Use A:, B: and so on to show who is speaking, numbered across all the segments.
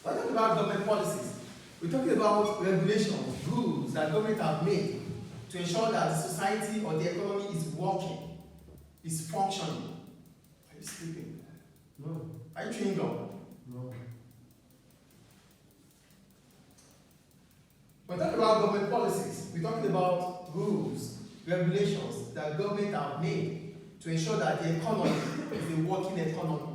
A: We're talking about government policies. We're talking about regulations, rules that government have made to ensure that the society or the economy is working, is functioning. Are you sleeping?
B: No.
A: Are you chewing gum?
B: No.
A: We're talking about government policies. We're talking about rules, regulations that government have made to ensure that the economy is a working economy.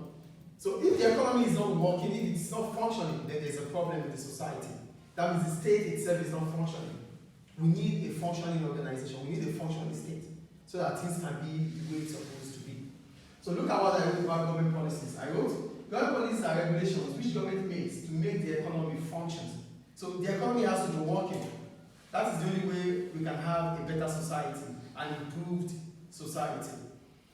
A: So if the economy is not working, if it's not functioning, then there's a problem in the society. That means the state itself is not functioning. We need a functioning organization. We need a functioning state so that things can be the way it's supposed to be. So look at what I wrote about government policies. I wrote, government policies are regulations which government makes to make the economy function. So the economy has to be working. That is the only way we can have a better society, an improved society.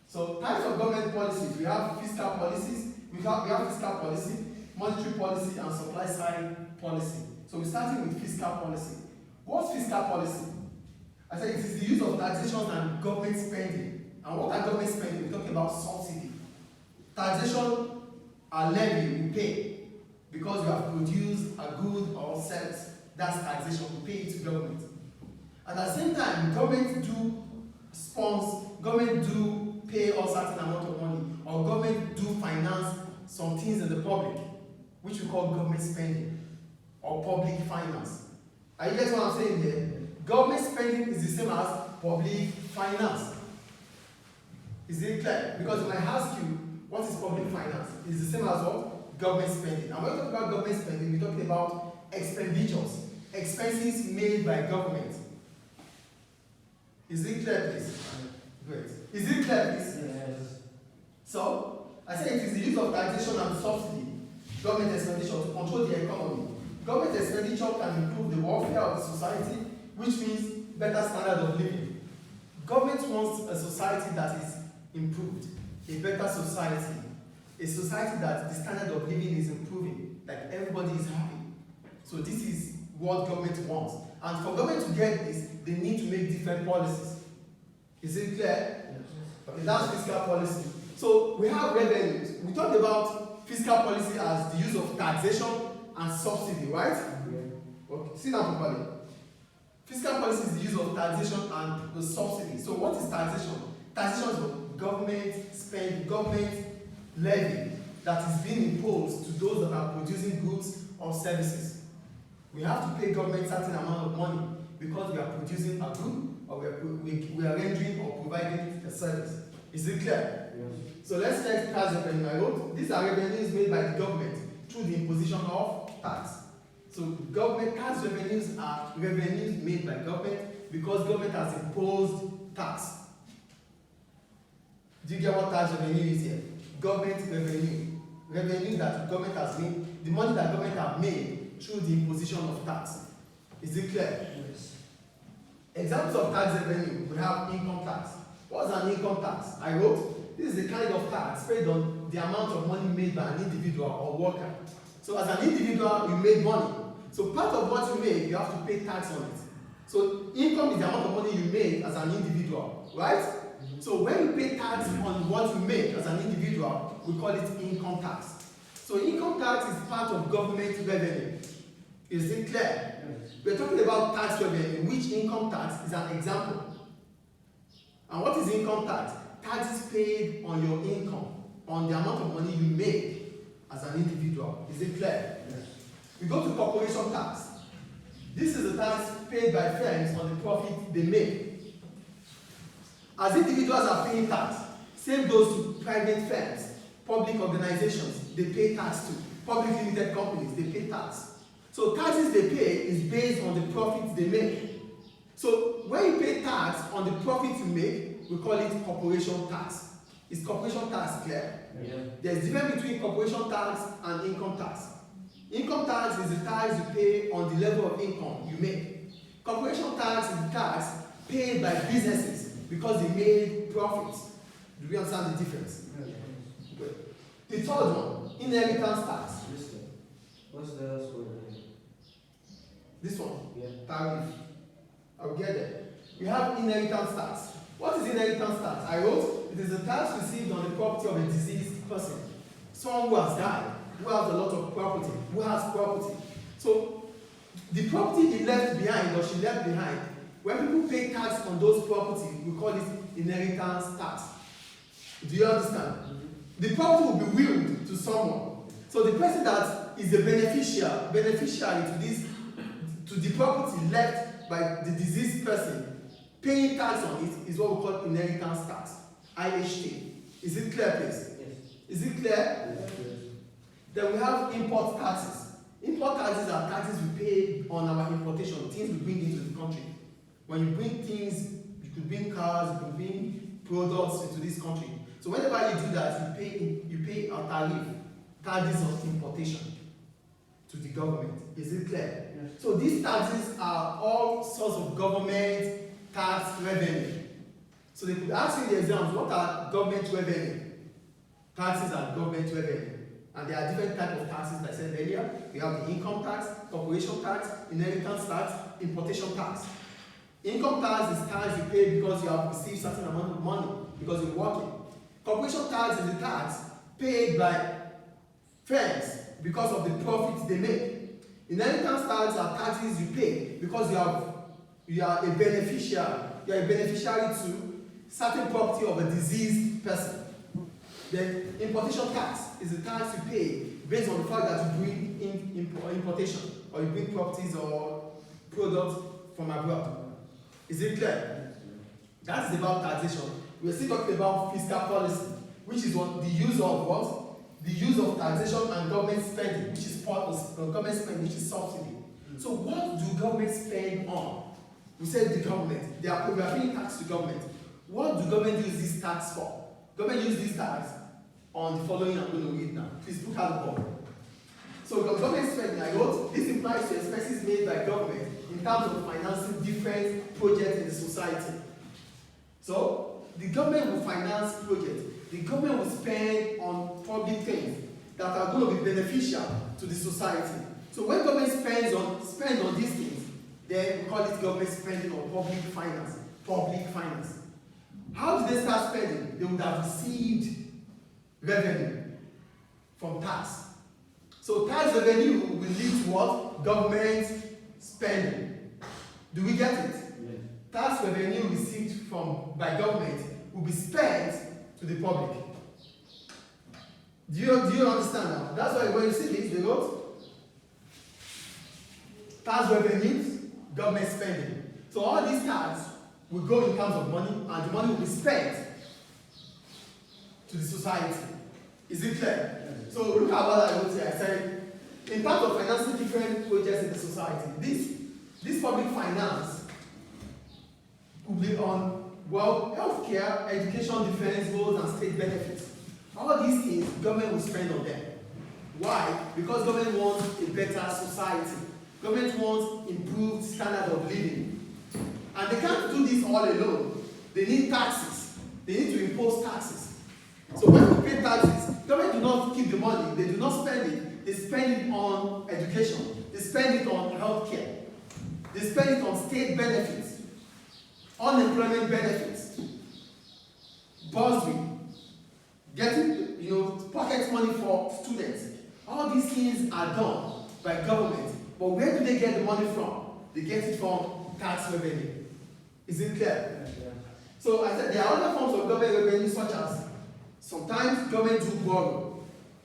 A: So types of government policies, we have fiscal policies, we have fiscal policy, monetary policy, and supply side policy. So we're starting with fiscal policy. What's fiscal policy? I said it is the use of taxation and government spending. And what are government spending? We're talking about subsidy. Taxation are levy we pay because we have produced a good or service. That's taxation, we pay it to government. And at the same time, government do sponsor, government do pay a certain amount of money, or government do finance some things in the public, which we call government spending or public finance. Are you getting what I'm saying here? Government spending is the same as public finance. Is it clear? Because when I ask you what is public finance, it's the same as what? Government spending. And when we talk about government spending, we're talking about expenditures, expenses made by government. Is it clear, please? Great. Is it clear, please?
B: Yes.
A: So, I said it is the use of taxation and subsidy, government expenditure to control the economy. Government expenditure can improve the welfare of the society, which means better standard of living. Government wants a society that is improved, a better society, a society that the standard of living is improving, like everybody is happy. So this is what government wants. And for government to get this, they need to make different policies. Is it clear?
B: Yes.
A: Okay, that's fiscal policy. So we have revenues. We talked about fiscal policy as the use of taxation and subsidy, right?
B: Yeah.
A: Okay, sit down properly. Fiscal policy is the use of taxation and the subsidy. So what is taxation? Taxation is government levy that is being imposed to those that are producing goods or services. We have to pay government certain amount of money because we are producing a good or we are rendering or providing a service. Is it clear?
B: Yes.
A: So let's check tax revenue. I wrote, these are revenues made by the government through the imposition of tax. So government tax revenues are revenues made by government because government has imposed tax. Do you get what tax revenue is here? Government revenue. Revenue that government has made, the money that government have made through the imposition of tax. Is it clear?
B: Yes.
A: Examples of tax revenue, we have income tax. What's an income tax? I wrote, this is the kind of tax paid on the amount of money made by an individual or worker. So as an individual, you make money. So part of what you make, you have to pay tax on it. So income is the amount of money you make as an individual, right? Mm-hmm. So when you pay tax on what you make as an individual, we call it income tax. So income tax is part of government revenue. Is it clear?
B: Yes.
A: We're talking about tax revenue, which income tax is an example. And what is income tax? Tax is paid on your income, on the amount of money you make as an individual. Is it clear?
B: Yes.
A: We go to corporation tax. This is the tax paid by firms on the profit they make. As individuals are paying tax, same goes to private firms, public organizations, they pay tax too. Public limited companies, they pay tax. So taxes they pay is based on the profits they make. So when you pay tax on the profit you make, we call it corporation tax. Is corporation tax clear?
B: Yeah.
A: There's a difference between corporation tax and income tax. Income tax is the tax you pay on the level of income you make. Corporation tax is the tax paid by businesses because they made profits. Do we understand the difference?
B: Yeah.
A: Good. The third one, inheritance tax.
B: What's the last word?
A: This one,
B: Yeah.
A: tariff. I'll get there. We have inheritance tax. What is inheritance tax? I wrote, it is a tax received on the property of a deceased person, someone who has died, who has a lot of property, who has property. So the property he left behind or she left behind, when people pay tax on those property, we call it inheritance tax. Do you understand? The property will be willed to someone. So the person that is the beneficiary to the property left by the deceased person, paying tax on it is what we call inheritance tax. IHT. Is it clear, please?
B: Yes.
A: Is it clear?
B: Yes.
A: Then we have import taxes. Import taxes are taxes we pay on our importation, things we bring into the country. When you bring things, you could bring cars, you could bring products into this country. So whenever you do that, you pay a taxes of importation to the government. Is it clear?
B: Yes.
A: So these taxes are all sorts of government tax revenue. So they could ask you in the exams, what are government revenue? Taxes are government revenue. And there are different types of taxes, like I said earlier. We have the income tax, corporation tax, inheritance tax, importation tax. Income tax is tax you pay because you have received certain amount of money, because you're working. Corporation tax is the tax paid by firms because of the profits they make. Inheritance tax are taxes you pay because you are a beneficiary. You are a beneficiary to certain property of a deceased person. Then importation tax is the tax you pay based on the fact that you bring in importation, or you bring properties or products from abroad. Is it clear? That is about taxation. We are still talking about fiscal policy, which is what the use of what? The use of taxation and government spending, which is part of government spending, which is subsidy. So what do government spend on? We said the government. We are paying tax to government. What do government use this tax for? Government use this tax on the following I'm going to read now. Please look at the board. So government spending, I wrote, this implies to expenses made by government in terms of financing different projects in the society. So the government will finance projects. The government will spend on public things that are going to be beneficial to the society. So when government spends on these things, then we call it government spending on public finance. Public finance. How did they start spending? They would have received revenue from tax. So tax revenue will lead to what? Government spending. Do we get it?
B: Yes.
A: Tax revenue received by government will be spent to the public. Do you understand now? That's why when you see this, they wrote tax revenues, government spending. So all these tax will go in terms of money, and the money will be spent to the society. Is it clear? Yes. So look at what I wrote here. I said, in terms of financing different projects in the society, this public finance will be on, well, healthcare, education, defense, roads, and state benefits. All these things, government will spend on them. Why? Because government wants a better society. Government wants improved standard of living. And they can't do this all alone. They need taxes. They need to impose taxes. So when we pay taxes, government do not keep the money. They do not spend it. They spend it on education. They spend it on healthcare. They spend it on state benefits, unemployment benefits, bursary, getting pocket money for students. All these things are done by government. But where do they get the money from? They get it from tax revenue. Is it clear?
B: Yes.
A: So I said there are other forms of government revenue, such as sometimes government do borrow.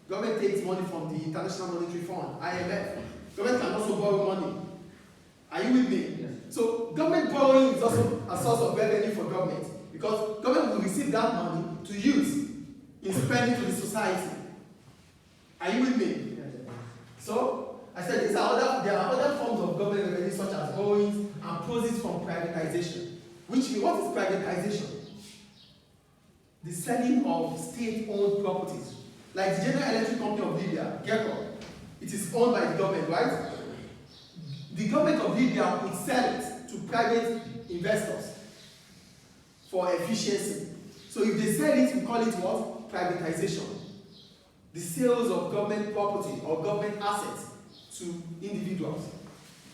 A: Government takes money from the International Monetary Fund, IMF. Government can also borrow money. Are you with me?
B: Yes.
A: So government borrowing is also a source of revenue for government, because government will receive that money to use in spending to the society. Are you with me?
B: Yes.
A: So I said there are other forms of government revenue, such as borrowings and proceeds from privatization. What is privatization? The selling of state-owned properties. Like the General Electric Company of Libya, GECO, it is owned by the government, right? The government of Libya would sell it to private investors for efficiency. So if they sell it, we call it what? Privatization. The sales of government property or government assets to individuals.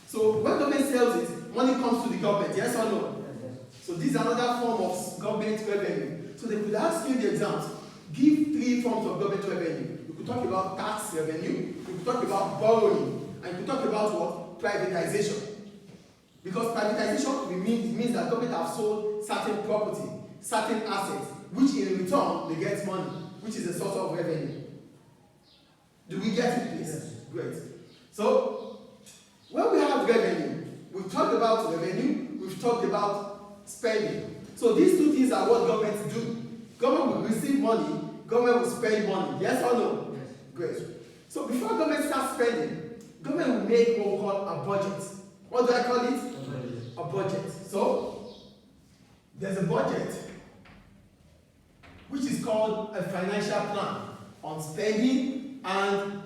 A: So when government sells it, money comes to the government, yes or no?
B: Yes.
A: So this is another form of government revenue. So they could ask you in the exams, give 3 key forms of government revenue. You could talk about tax revenue, you could talk about borrowing, and you could talk about what? Privatization. Because privatization means that government have sold certain property, certain assets, which in return they get money, which is a source of revenue. Do we get it, please?
B: Yes.
A: Great. So, when we have revenue, we've talked about revenue, we've talked about spending. So these two things are what governments do. Government will receive money, government will spend money. Yes or no?
B: Yes.
A: Great. So before government starts spending, government will make what we call a budget. What do I call it? A budget. So there's a budget which is called a financial plan on spending and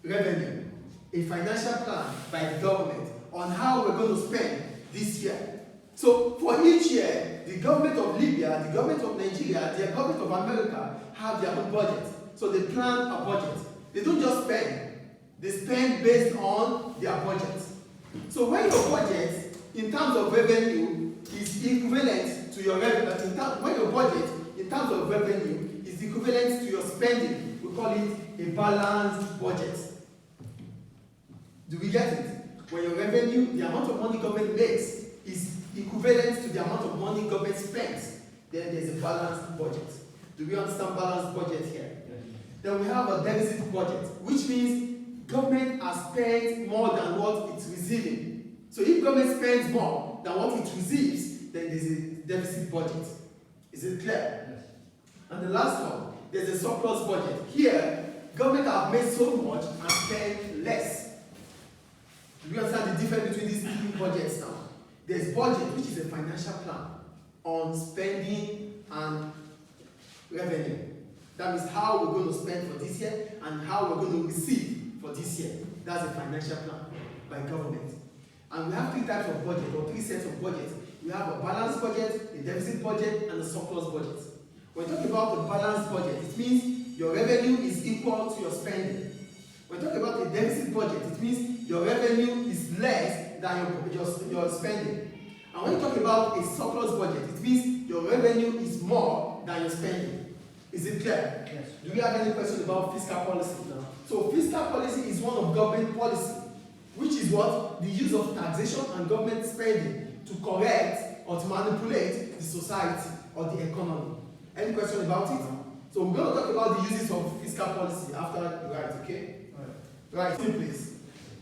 A: revenue. A financial plan by the government on how we're going to spend this year. So for each year, the government of Libya, the government of Nigeria, the government of America have their own budget. So they plan a budget. They don't just spend. They spend based on their budget. So when your budget, in terms of revenue, is equivalent to your revenue, when your budget, in terms of revenue, is equivalent to your spending, we call it a balanced budget. Do we get it? When your revenue, the amount of money government makes, is equivalent to the amount of money government spends, then there's a balanced budget. Do we understand balanced budget here?
B: Yes.
A: Then we have a deficit budget, which means government has spent more than what it's receiving. So if government spends more than what it receives, then there's a deficit budget. Is it clear?
B: Yes.
A: And the last one, there's a surplus budget. Here, government have made so much and spent less. Do you understand the difference between these two budgets now? There's budget, which is a financial plan on spending and revenue. That means how we're going to spend for this year and how we're going to receive for this year. That's a financial plan by government. And we have three types of budget, or three sets of budgets. We have a balanced budget, a deficit budget, and a surplus budget. When we talk about the balanced budget, it means your revenue is equal to your spending. When we talk about a deficit budget, it means your revenue is less than your spending. And when you talk about a surplus budget, it means your revenue is more than your spending. Is it clear?
B: Yes.
A: Do we have any question about fiscal policy?
B: No.
A: So fiscal policy is one of government policy, which is what? The use of taxation and government spending to correct or to manipulate the society or the economy. Any question about it?
B: No.
A: So we're going to talk about the uses of fiscal policy after the right, okay? Right, please.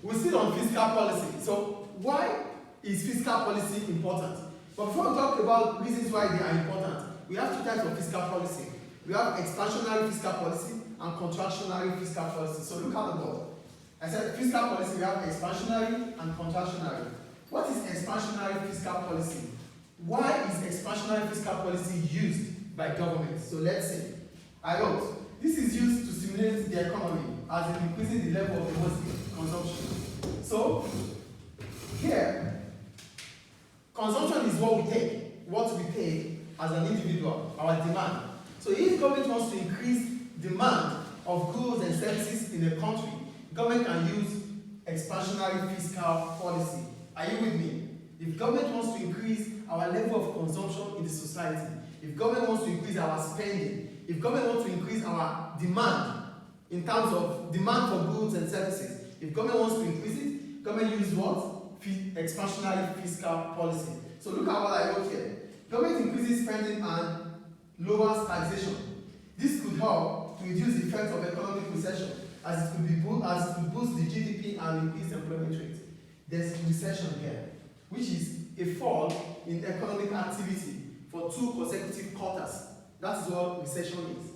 A: We're still on fiscal policy. So why is fiscal policy important? But before we talk about reasons why they are important, we have two types of fiscal policy. We have expansionary fiscal policy and contractionary fiscal policy. So look at the board. I said fiscal policy, we have expansionary and contractionary. What is expansionary fiscal policy? Why is expansionary fiscal policy used by government? So let's see. I wrote, this is used to stimulate the economy as in increasing the level of domestic consumption. So here, consumption is what we take as an individual, our demand. So if government wants to increase demand of goods and services in a country, government can use expansionary fiscal policy. Are you with me? If government wants to increase our level of consumption in the society, if government wants to increase our spending, if government wants to increase our demand in terms of demand for goods and services, if government wants to increase it, government use what? Expansionary fiscal policy. So look at what I wrote here. Government increases spending and lowers taxation. This could help to reduce the effects of economic recession as it could boost the GDP and increase employment rate. There's recession here, which is a fall in economic activity for 2 consecutive quarters. That's what recession is.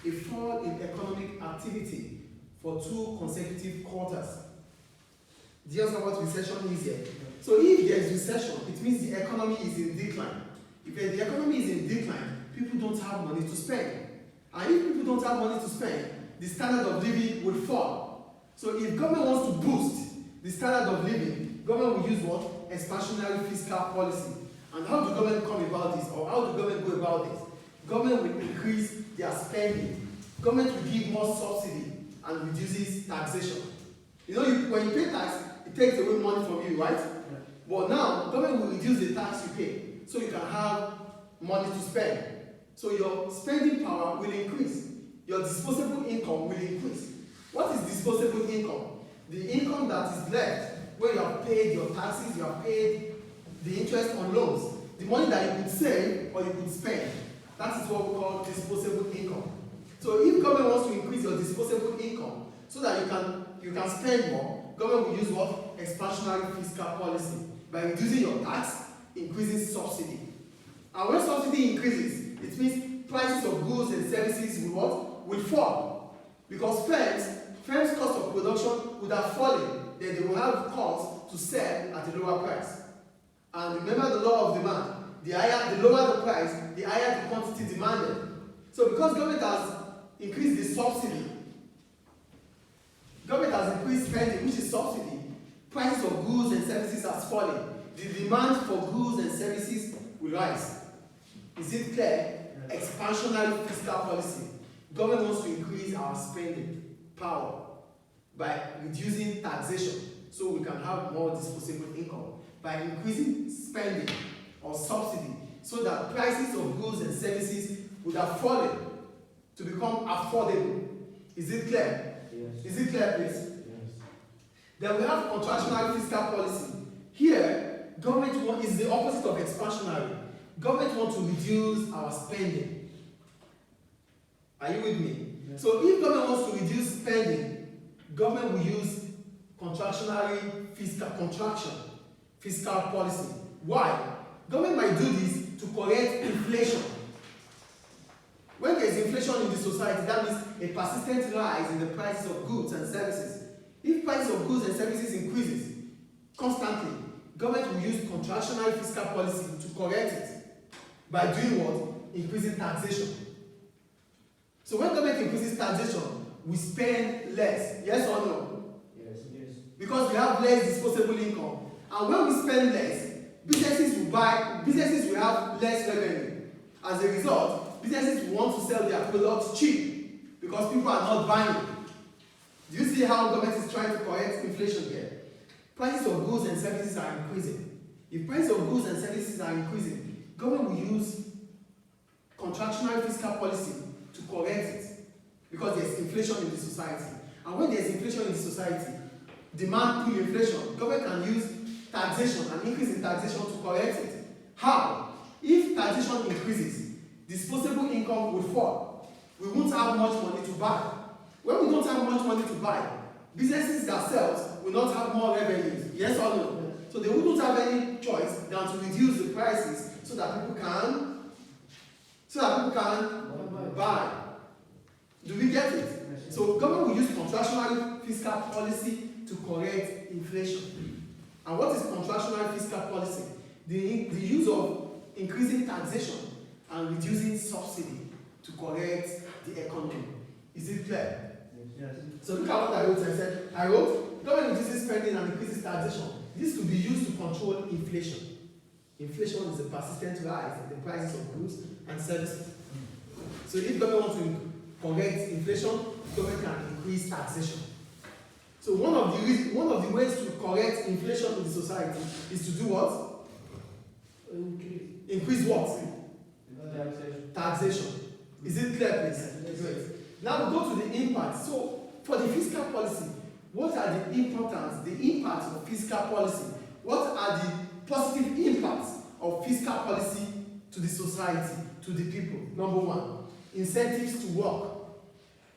A: A fall in economic activity for 2 consecutive quarters. Do you understand what recession is here? So if there is recession, it means the economy is in decline. If the economy is in decline, people don't have money to spend. And if people don't have money to spend, the standard of living will fall. So if government wants to boost the standard of living, government will use what? Expansionary fiscal policy. And how do government come about this? Or how do government go about this? Government will increase their spending. Government will give more subsidy and reduces taxation. You know, when you pay tax, it takes away money from you, right?
B: Yeah.
A: But now, government will reduce the tax you pay, so you can have money to spend. So your spending power will increase. your disposable income will increase. What is disposable income? The income that is left when you have paid your taxes, you have paid the interest on loans, the money that you could save or you could spend. That is what we call disposable income. So if government wants to increase your disposable income so that you can spend more, government will use what? Expansionary fiscal policy by reducing your tax, increasing subsidy. And when subsidy increases, it means prices of goods and services will what? Will fall. Because firms' cost of production would have fallen, then they will have costs to sell at a lower price. And remember the law of demand. The lower the price, the higher the quantity demanded. So because government has increased the subsidy, government has increased spending, which is subsidy, prices of goods and services has fallen. The demand for goods and services will rise. Is it clear? Expansionary fiscal policy. Government wants to increase our spending power by reducing taxation so we can have more disposable income, by increasing spending or subsidy so that prices of goods and services would have fallen to become affordable. Is it clear?
B: Yes.
A: Is it clear, please?
B: Yes.
A: Then we have contractional fiscal policy. Here, government is the opposite of expansionary. Government wants to reduce our spending. Are you with me? Yes. So if government wants to reduce spending, government will use contractionary fiscal policy. Why? Government might do this to correct inflation. When there is inflation in the society, that means a persistent rise in the prices of goods and services. If prices of goods and services increases constantly, government will use contractionary fiscal policy to correct it by doing what? Increasing taxation. So when government increases taxation, we spend less. Yes or no?
B: Yes. Yes.
A: Because we have less disposable income. And when we spend less, businesses will have less revenue. As a result, businesses will want to sell their products cheap because people are not buying. Do you see how government is trying to correct inflation here? Prices of goods and services are increasing. If prices of goods and services are increasing, government will use contractionary fiscal policy to correct it because there's inflation in the society. And when there's inflation in the society, demand pull inflation, government can use taxation and increase in taxation to correct it. How? If taxation increases, disposable income will fall. We won't have much money to buy. When we don't have much money to buy, businesses themselves will not have more revenues. Yes or no? So they wouldn't have any choice than to reduce the prices so that people can buy. Do we get it? So government will use contractionary fiscal policy to correct inflation. And what is contractionary fiscal policy? The use of increasing taxation and reducing subsidy to correct the economy. Is it clear?
B: Yes.
A: So look at what I wrote. I wrote, government reduces spending and increases taxation. This could be used to control inflation. Inflation is a persistent rise in the prices of goods and services. So if government wants to correct inflation, government can increase taxation. So one of the ways to correct inflation in the society is to do what? Increase what? Taxation. Is it clear, please? Great. Now we go to the impact. So for the fiscal policy, what are the impacts of fiscal policy? What are the positive impacts of fiscal policy to the society, to the people? Number one, incentives to work.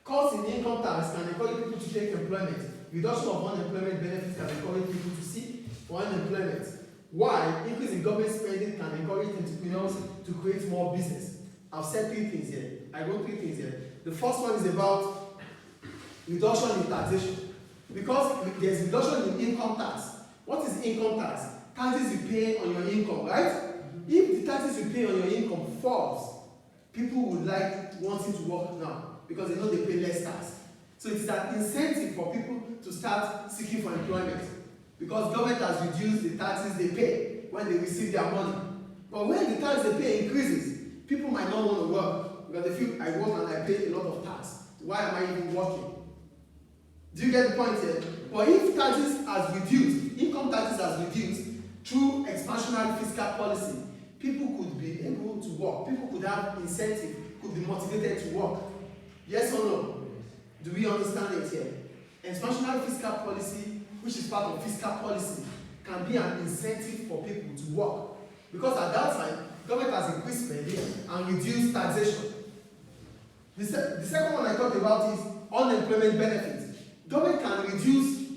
A: Cuts in income tax can encourage people to take employment. Reduction of unemployment benefits can encourage people to seek for unemployment. Why? Increase in government spending can encourage entrepreneurs to create more business. I've said 3 things here. I wrote 3 things here. The first one is about reduction in taxation. Because there's reduction in income tax. What is income tax? Taxes you pay on your income, right? If the taxes you pay on your income falls, people would like wanting to work now because they know they pay less tax. So it's an incentive for people to start seeking for employment because government has reduced the taxes they pay when they receive their money. But when the tax they pay increases, people might not want to work because they feel I work and I pay a lot of tax. Why am I even working? Do you get the point here? But if taxes has reduced, income taxes has reduced through expansionary fiscal policy, people could be able to work. People could have incentive, could be motivated to work. Yes or no? Do we understand it here? Expansionary fiscal policy, which is part of fiscal policy, can be an incentive for people to work. Because at that time, government has increased spending and reduced taxation. The second one I talked about is unemployment benefits. Government can reduce,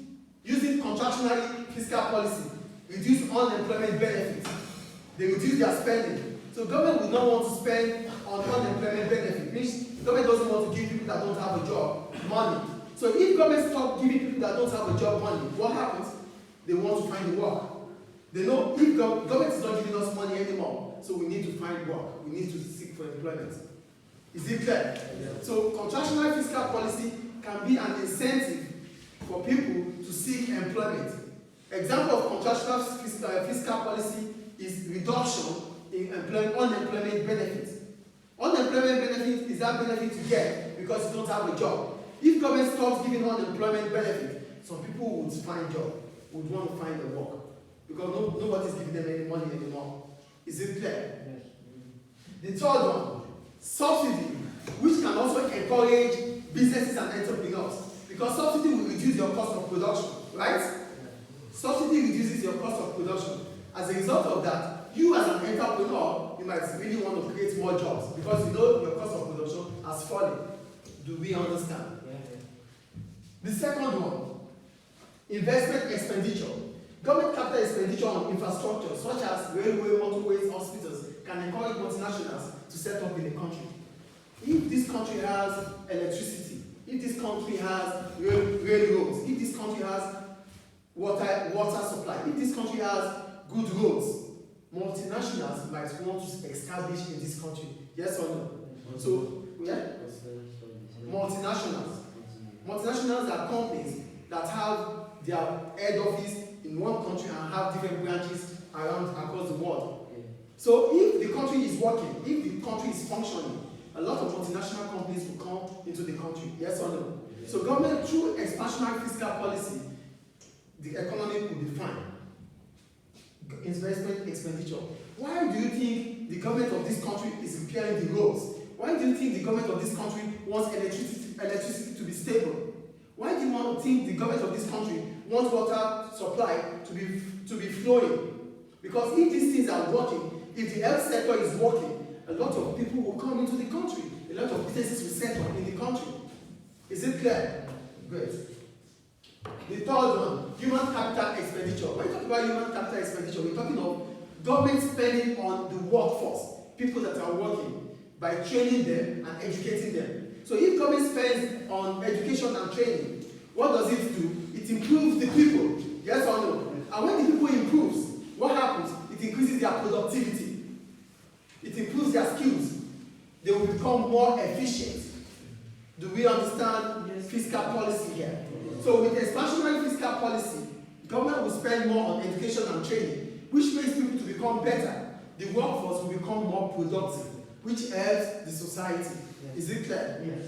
A: using contractionary fiscal policy, reduce unemployment benefits. They reduce their spending. So government would not want to spend on unemployment benefit, which government doesn't want to give people that don't have a job money. So if government stop giving people that don't have a job money, what happens? They want to find work. They know if government is not giving us money anymore, so we need to find work. We need to seek for employment. Is it clear? Yeah. So contractionary fiscal policy can be an incentive for people to seek employment. Example of contractional fiscal policy is reduction in unemployment benefits. Unemployment benefit is that benefit you get because you don't have a job. If government stops giving unemployment benefit, some people would find job, would want to find a work because nobody's giving them any money anymore. Is it clear?
B: Yes.
A: The third one, subsidy, which can also encourage businesses and entrepreneurs because subsidy will reduce your cost of production, right?
B: Yeah.
A: Subsidy reduces your cost of production. As a result of that, you as an entrepreneur, you might really want to create more jobs because you know your cost of production has fallen. Do we understand?
B: Yeah.
A: The second one, investment expenditure. Government capital expenditure on infrastructure such as railway, motorways, hospitals can encourage multinationals to set up in a country. If this country has electricity, if this country has railroads, if this country has water supply, if this country has good roads, multinationals might want to establish in this country. Yes or no? So, yeah? Multinationals. Multinationals are companies that have their head office in one country and have different branches across the world.
B: Yeah.
A: So if the country is working, if the country is functioning, a lot of multinational companies will come into the country. Yes or no?
B: Yeah.
A: So government, through expansionary fiscal policy, the economy will be fine. Investment expenditure. Why do you think the government of this country is repairing the roads? Why do you think the government of this country wants electricity to be stable? Why do you think the government of this country wants water supply to be flowing? Because if these things are working, if the health sector is working, a lot of people will come into the country. A lot of businesses will set up in the country. Is it clear? Great. The third one, human capital expenditure. When we talk about human capital expenditure, we're talking of government spending on the workforce, people that are working, by training them and educating them. So if government spends on education and training, what does it do? It improves the people. Yes or no? And when the people improves, what happens? It increases their productivity. It improves their skills. They will become more efficient. Do we understand fiscal policy here? So with expansionary fiscal policy, government will spend more on education and training, which makes people to become better. The workforce will become more productive, which helps the society. Yes. Is it clear?
B: Yes.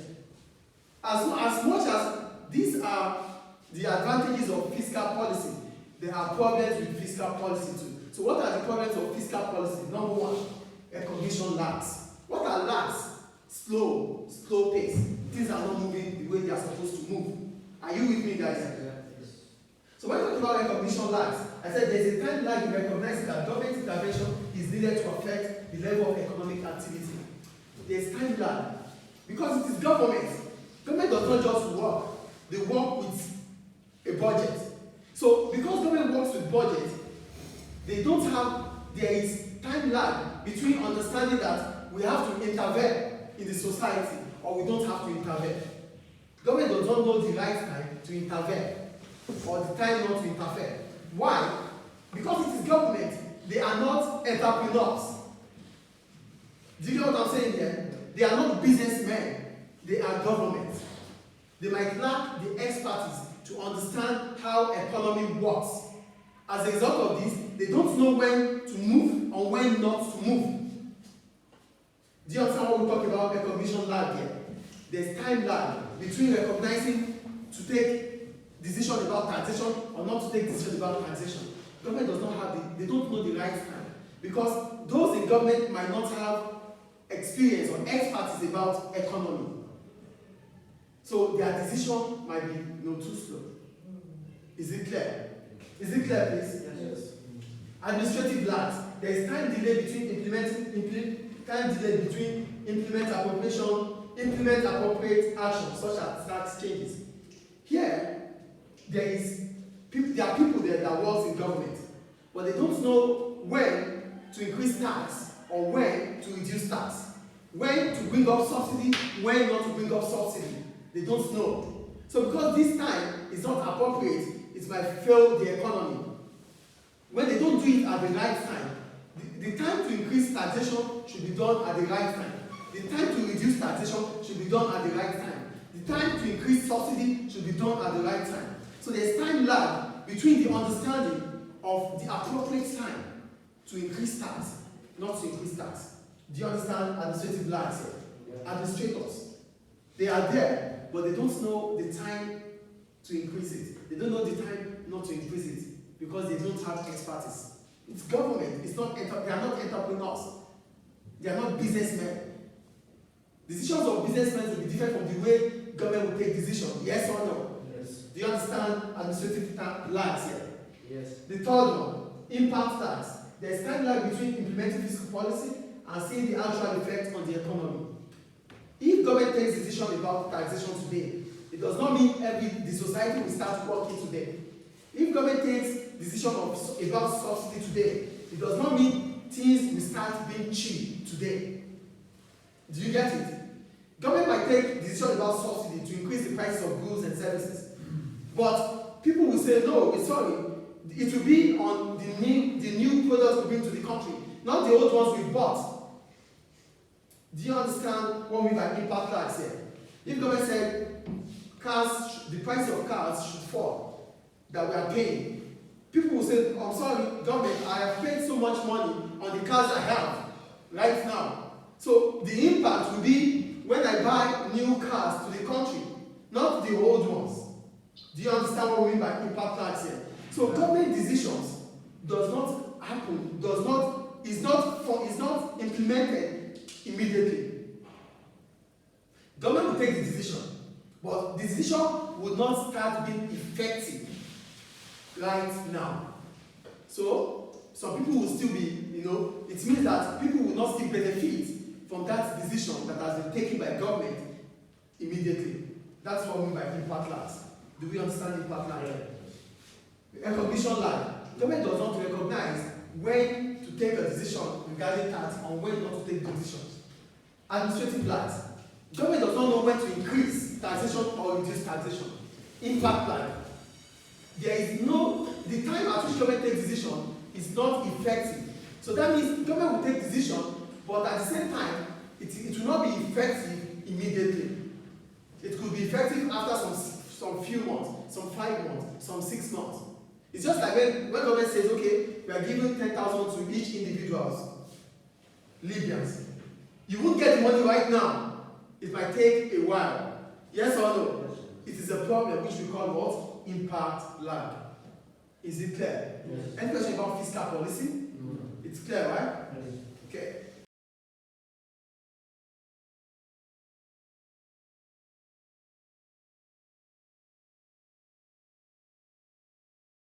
A: As much as these are the advantages of fiscal policy, there are problems with fiscal policy too. So what are the problems of fiscal policy? Number one, recognition lags. What are lags? Slow pace. Things are not moving the way they are supposed to move. Are you with me, guys?
B: Yes.
A: So when we talk about recognition lags, I said there's a time lag in recognizing that government intervention is needed to affect the level of economic activity. There's time lag. Because it is government. Government does not just work. They work with a budget. So because government works with budget, there is time lag between understanding that we have to intervene in the society or we don't have to intervene. Government does not know the right time to intervene or the time not to interfere. Why? Because it is government. They are not entrepreneurs. Do you know what I'm saying here? They are not businessmen. They are government. They might lack the expertise to understand how economy works. As a result of this, they don't know when to move or when not to move. Do you understand what we talk about recognition lag here? There's time lag between recognizing to take decision about taxation or not to take decision about taxation. Government does not have they don't know the right time. Because those in government might not have experience or expertise about economy. So their decision might be too slow. Is it clear? Is it clear, please?
B: Yes.
A: Administrative lags. There is time delay between implement appropriation, implement appropriate action, such as tax changes. Here, there are people there that works in government, but they don't know when to increase tax or when to reduce tax, when to bring up subsidy, when not to bring up subsidy. They don't know. So because this time is not appropriate, it might fail the economy. When they don't do it at the right time, the time to increase taxation should be done at the right time. The time to reduce taxation should be done at the right time. The time to increase subsidy should be done at the right time. So there's time lag between the understanding of the appropriate time to increase tax, not to increase tax. Do you understand administrative lags here? Yeah. Administrators, they are there, but they don't know the time to increase it. They don't know the time not to increase it because they don't have expertise. It's government. They are not entrepreneurs. They are not businessmen. Decisions of businessmen will be different from the way government will take decisions. Yes or no?
B: Yes.
A: Do you understand administrative lags here?
B: Yes.
A: The third one, impact tax. There is time lag between implementing fiscal policy and seeing the actual effect on the economy. If government takes decision about taxation today, it does not mean the society will start working today. If government takes decision about subsidy today, it does not mean things will start being cheap today. Do you get it? Government might take decision about subsidy to increase the prices of goods and services, but people will say, no, we're sorry, it will be on the new products we bring to the country, not the old ones we bought. Do you understand what we mean by impact tax here? If government said the price of cars should fall, that we are paying, people will say, I'm sorry, government, I have paid so much money on the cars I have right now. So the impact will be when I buy new cars to the country, not the old ones. Do you understand what we mean by impact tax here? So government decisions does not happen, is not implemented immediately. Government will take the decision, but the decision would not start being effective right now. So some people will still be, it means that people will not still benefit from that decision that has been taken by government immediately. That's what we mean by impact lags. Do we understand impact lag? Recognition lag. Government does not recognize when to take a decision regarding tax and when not to take decisions. Administrative lags. Government does not know when to increase taxation or reduce taxation. Impact lag. The time at which government takes decision is not effective. So that means government will take decision, but at the same time, it will not be effective immediately. It could be effective after some few months, some 5 months, some 6 months. It's just like when government says, okay, we are giving 10,000 to each individuals, Libyans. You won't get the money right now. It might take a while. Yes or no? Yes. It is a problem which we call what? Impact lag. Is it clear?
B: Yes.
A: Any question about fiscal policy?
B: No.
A: It's clear, right?